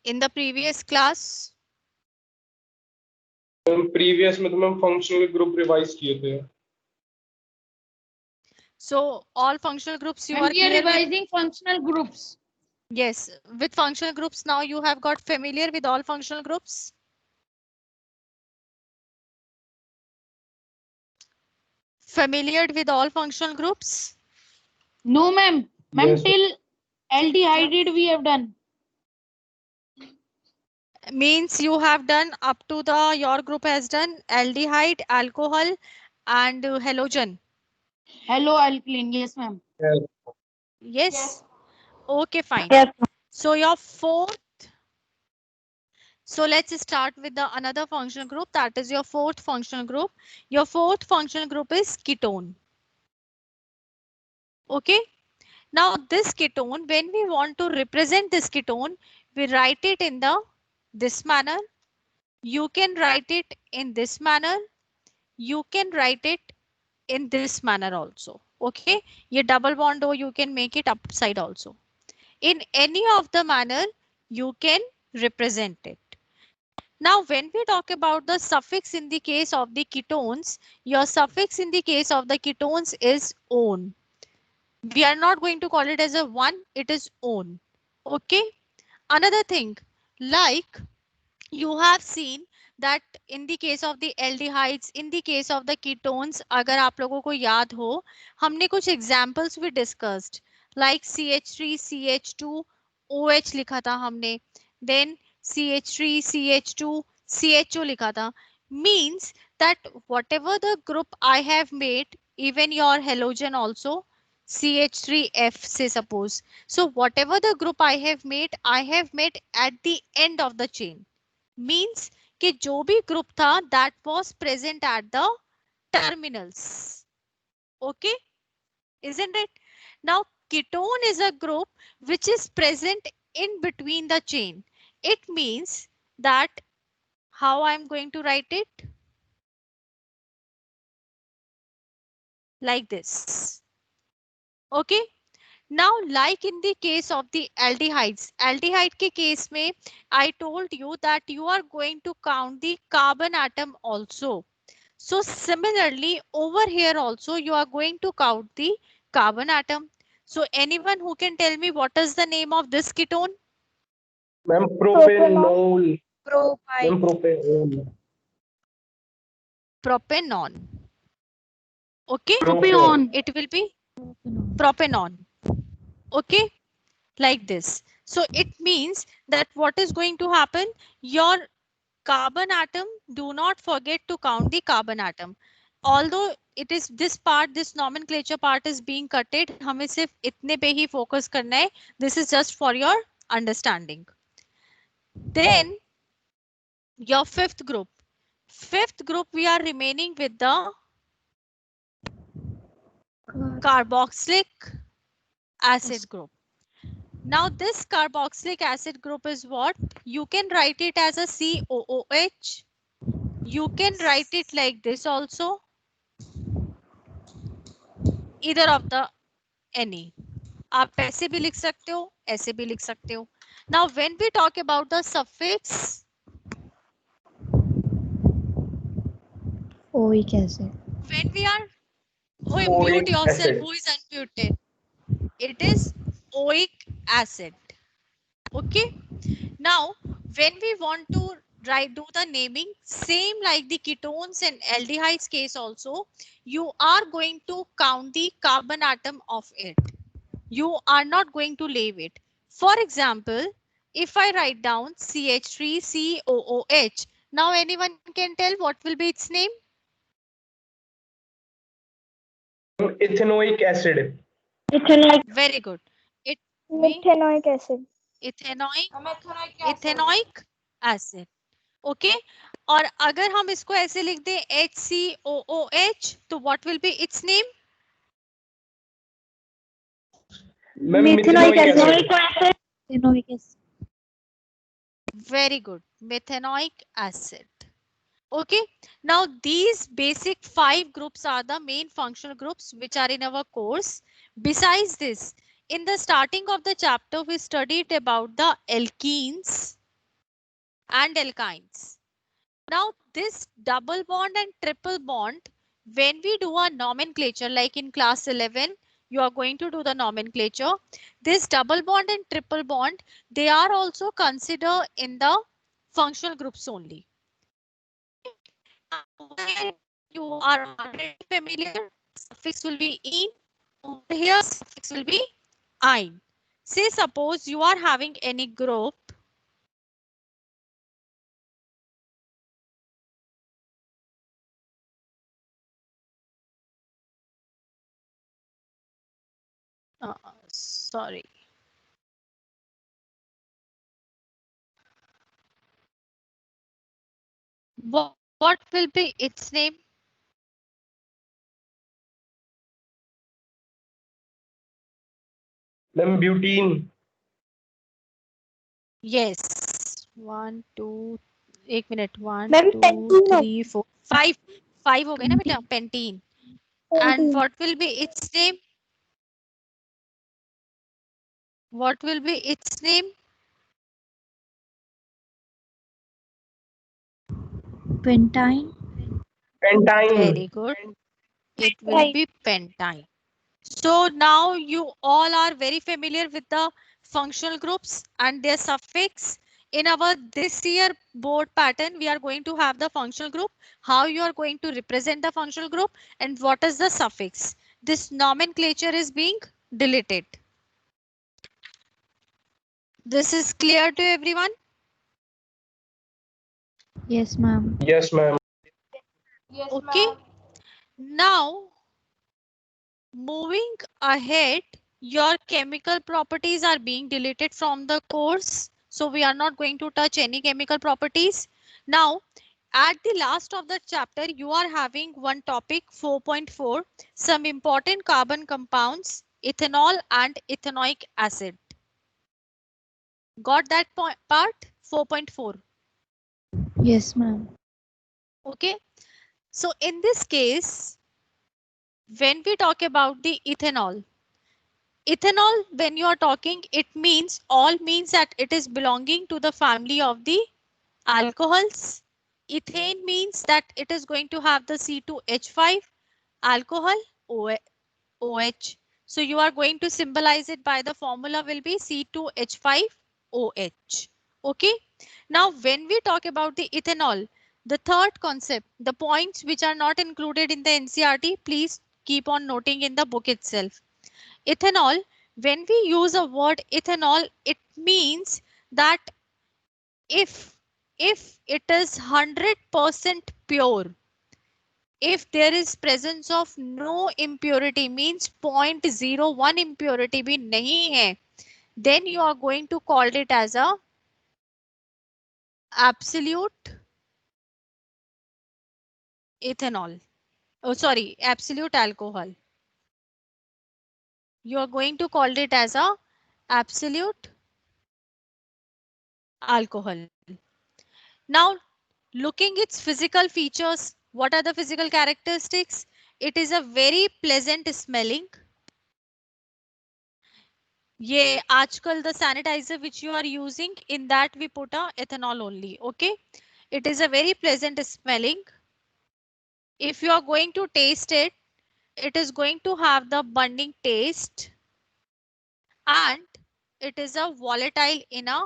in the previous class? Previous में तो ma'am functional group revise किए थे. So all functional groups you And are we are clear with? revising functional groups. Yes, with functional groups now you have got familiar with all functional groups? Familiar with all functional groups? No, ma'am. Ma'am, Yes. till aldehyde we have done. Means you have done up to the your group has done aldehyde, alcohol, and halogen. Hello, alkaline. Yes, ma'am. Yes. Yes. Okay, fine. Yes. So your fourth. So let's start with the another functional group, that is your fourth functional group. Your fourth functional group is ketone. Okay. Now this ketone, when we want to represent this ketone, we write it in the this manner. You can write it in this manner. You can write it in this manner also. Okay. ये double bond हो, you can make it upside also. In any of the manner, you can represent it. Now, when we talk about the suffix in the case of the ketones, your suffix in the case of the ketones is "-one". We are not going to call it as a one, it is "-one". Okay. Another thing, like you have seen that in the case of the aldehydes, in the case of the ketones, अगर आप लोगों को याद हो, हमने कुछ examples भी discussed, like CH3, CH2, OH लिखा था हमने, then CH3, CH2, CHO लिखा था. Means that whatever the group I have made, even your halogen also, CH3F say suppose. So whatever the group I have made at the end of the chain. Means कि जो भी group था that was present at the terminals. Okay, isn't it? Now ketone is a group which is present in between the chain. It means that how I am going to write it? Like this. Okay. Now, like in the case of the aldehydes, aldehyde के case में, I told you that you are going to count the carbon atom also. So similarly, over here also you are going to count the carbon atom. So anyone who can tell me what is the name of this ketone? Ma'am propanol. Propyl. Ma'am propanol. Propanol. Okay. Propion. It will be propanol. Okay. Like this. So it means that what is going to happen? Your carbon atom, do not forget to count the carbon atom. Although it is this part, this nomenclature part is being cutted, हमें सिर्फ इतने पे ही focus करना है. This is just for your understanding. Then your fifth group. Fifth group we are remaining with the carboxylic acid group. Now this carboxylic acid group is what? You can write it as a COOH. You can write it like this also. Either of the any. आप ऐसे भी लिख सकते हो, ऐसे भी लिख सकते हो. Now when we talk about the suffix, Oic acid. when we are, oh, Oic mute yourself, acid. who is unmuted? It is oic acid. Okay. Now when we want to do the naming, same like the ketones and aldehydes case also, you are going to count the carbon atom of it. You are not going to leave it. For example, if I write down CH3COOH, now anyone can tell what will be its name? Ethanoic acid. Ethanoic. Very good. It means Methanoic acid. ethanoic acid. Okay. और अगर हम इसको ऐसे लिख दें HCOOH, तो what will be its name? Methanoic acid. Methanoic acid. Very good. Methanoic acid. Okay. Now these basic 5 groups are the main functional groups which are in our course. Besides this, in the starting of the chapter, we studied about the alkenes. and alkynes. Now this double bond and triple bond, when we do a nomenclature, like in class 11, you are going to do the nomenclature. This double bond and triple bond, they are also considered in the functional groups only. When you are already familiar, suffix will be in. Over here, suffix will be ein. Say suppose you are having any group. Sorry. What will be its name? Ma'am, butene. Yes. 1, 2, 1 minute. 1, Ma'am, 2, pentene 3, 4, 5. 5 हो गए ना बेटा? Pentene. And pentene. what will be its name? What will be its name? Pentine. Pentyne. Very good. It will be pentyne. So now you all are very familiar with the functional groups and their suffix. In our this year board pattern, we are going to have the functional group, how you are going to represent the functional group, and what is the suffix. This nomenclature is being deleted. This is clear to everyone? Yes, ma'am. Yes, ma'am. Okay. Now, moving ahead, your chemical properties are being deleted from the course. So we are not going to touch any chemical properties. Now, at the last of the chapter, you are having one topic 4.4, some important carbon compounds, ethanol and ethanoic acid. Got that part? 4.4. Yes, ma'am. Okay. So in this case, when we talk about the ethanol, when you are talking, it means that it is belonging to the family of the alcohols. Ethane means that it is going to have the C2H5 alcohol OH. So you are going to symbolize it by the formula will be C2H5OH. Okay. Now when we talk about the ethanol, the third concept, the points which are not included in the NCERT, please keep on noting in the book itself. Ethanol, when we use a word ethanol, it means that if it is 100% pure, if there is presence of no impurity, means 0.01 impurity भी नहीं है, then you are going to call it as a absolute ethanol. Oh, sorry, absolute alcohol. You are going to call it as a absolute alcohol. Now, looking its physical features, what are the physical characteristics? It is a very pleasant smelling. ये आजकल the sanitizer which you are using, in that we put a ethanol only. Okay. It is a very pleasant smelling. If you are going to taste it, it is going to have the burning taste, and it is a volatile in a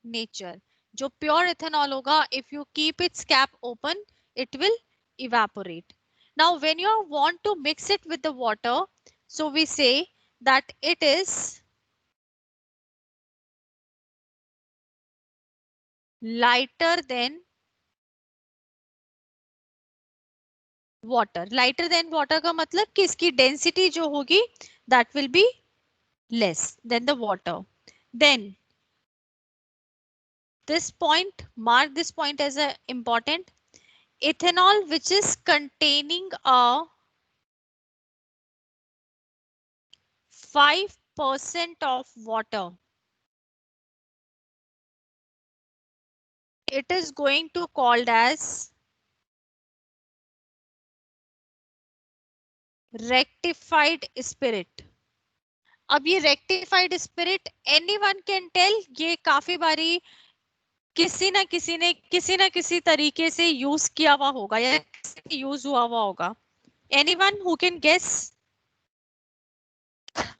nature. जो pure ethanol होगा, if you keep its cap open, it will evaporate. Now, when you want to mix it with the water, so we say that it is lighter than water. Lighter than water का मतलब कि इसकी density जो होगी, that will be less than the water. Then this point, mark this point as a important. Ethanol which is containing a 5% of water, it is going to called as rectified spirit. अब ये rectified spirit anyone can tell, ये काफी बारी किसी ना किसी ने किसी ना किसी तरीके से यूज किया हुआ होगा या यूज हुआ होगा. Anyone who can guess?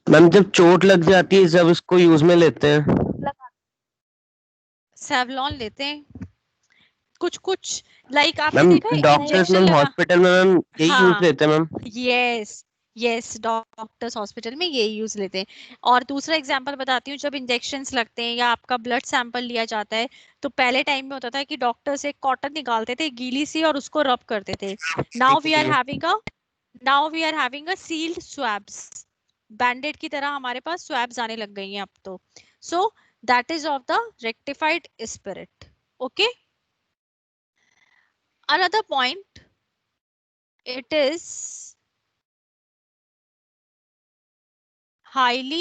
Ma'am जब चोट लग जाती है जब इसको यूज में लेते हैं. सेवलॉन लेते हैं कुछ कुछ. लाइक आपने मैम देखा है डॉक्टर्स इंजेक्शन मैम लगा. हॉस्पिटल में मैम यही यूज हाँ. लेते हैं ma'am. Yes yes, doctors hospital में यही यूज लेते हैं. और दूसरा एग्जांपल बताती हूँ. जब इंजेक्शंस लगते हैं या आपका ब्लड सैंपल लिया जाता है तो पहले टाइम में होता था कि डॉक्टर्स एक कॉटन निकालते थे गीली सी और उसको रब करते थे. Now we are having a sealed swabs. Bandaid की तरह हमारे पास स्वैब्स आने लग गई हैं अब तो. So that is of the rectified spirit. Okay. Another point, it is highly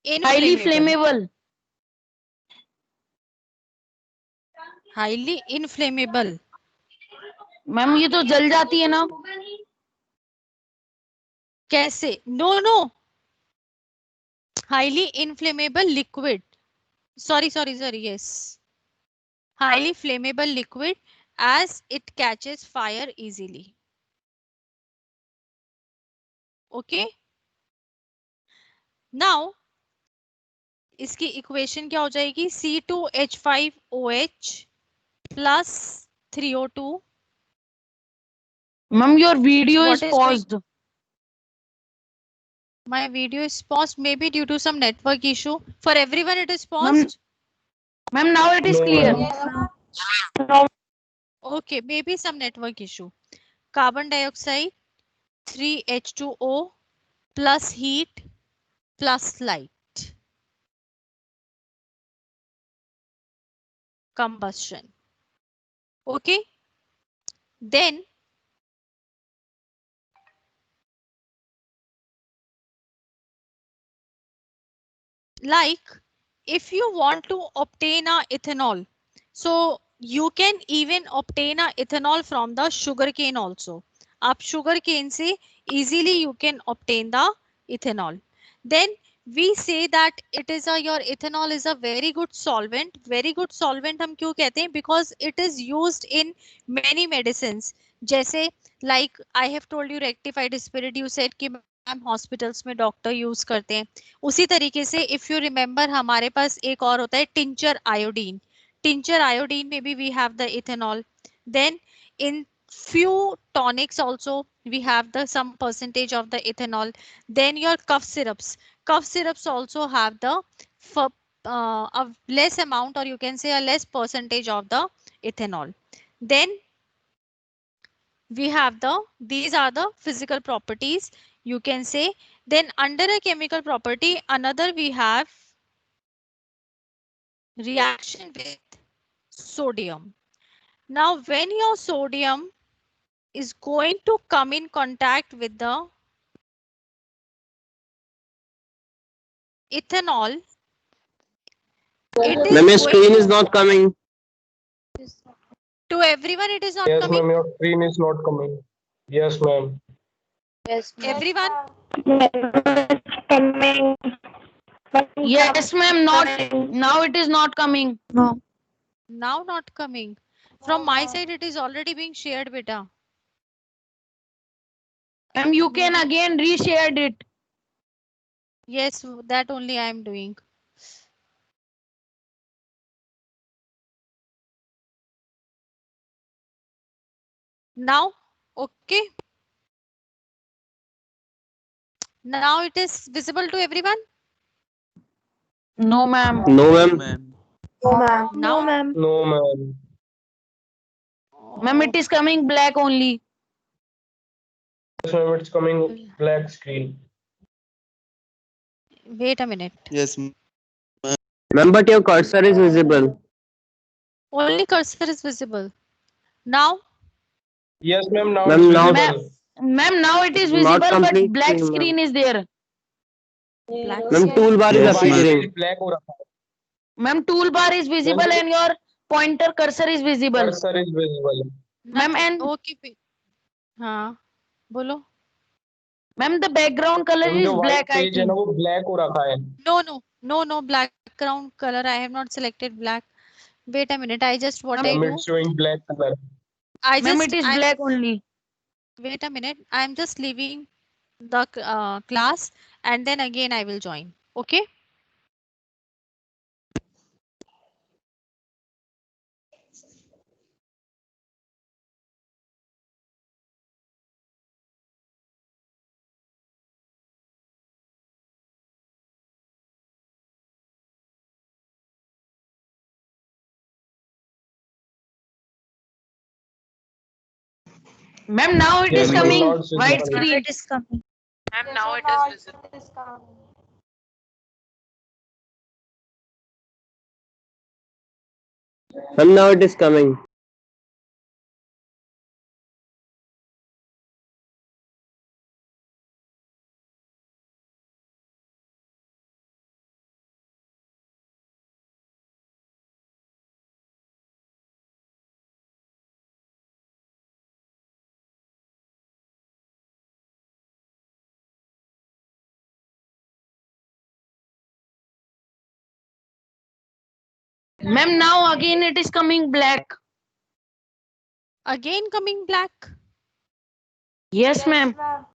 Highly inflammable. flammable. Highly inflammable. Ma'am ये तो जल जाती है ना. कैसे? No. Highly inflammable liquid. Sorry. Yes. Highly flammable liquid as it catches fire easily. Okay. Now इसकी equation क्या हो जाएगी? C2H5OH plus 3O2. Ma'am your video What is is going- paused. My video is paused, maybe due to some network issue. For everyone it is paused. Ma'am now it is No, clear. ma'am. Okay, maybe some network issue. Carbon dioxide, 3H2O plus heat plus light. Combustion. Okay. Then like if you want to obtain a ethanol, so you can even obtain a ethanol from the sugar cane also. आप sugar cane से easily you can obtain the ethanol. Then we say that it is a your ethanol is a very good solvent. Very good solvent हम क्यों कहते हैं? Because it is used in many medicines. जैसे like I have told you rectified spirit, you said कि ma'am hospitals में doctor use करते हैं. उसी तरीके से इफ यू रिमेम्बर हमारे पास एक और होता है टिंचर आयोडीन. टिंचर आयोडीन में भी we have the ethanol. Then in few tonics also we have the some percentage of the ethanol. Then your cough syrups also have the a less amount, or you can say a less percentage of the ethanol. Then we have these are the physical properties, you can say. Then under a chemical property, another we have reaction with sodium. Now when your sodium is going to come in contact with the ethanol, it is Ma'am, your going screen is not coming. to everyone, it is not Yes, coming. ma'am, your screen is not coming. Yes, ma'am. Everyone, Yes ma'am, not now it is not coming. No. now not coming. From my side it is already being shared, beta. Ma'am you can again reshare it. Yes, that only I am doing. Now, okay. Now it is visible to everyone. No ma'am. No, ma'am. Now, ma'am. No, ma'am. Ma'am it is coming black only. Yes, ma'am, it's coming black screen. Wait a minute. Yes, Ma'am, but your cursor is visible. Only cursor is visible. Now, Yes, ma'am, now Ma'am, it's visible. Ma'am now it is Not visible but complete black screen, screen is there. black Ma'am, toolbar is Yes, ma'am. appearing. Black हो रहा है. Ma'am toolbar is visible and your pointer cursor is visible. Cursor is visible. Ma'am, nothing. and- Okay. हाँ, बोलो. Ma'am, the background color ma'am is जो black, white I page है ना think. वो black हो रखा है। No, background color. I have not selected black. Wait a minute. I just what I ma'am do. It's showing black colour. Ma'am, it is black only. Wait a minute. I'm just leaving the class and then again I will join. Okay. Ma'am, now it is Yes, coming not white visible. screen. It is coming. Ma'am, now it is visible. Ma'am, now it is coming. Ma'am, now again it is coming black. Again coming black. Yes, ma'am.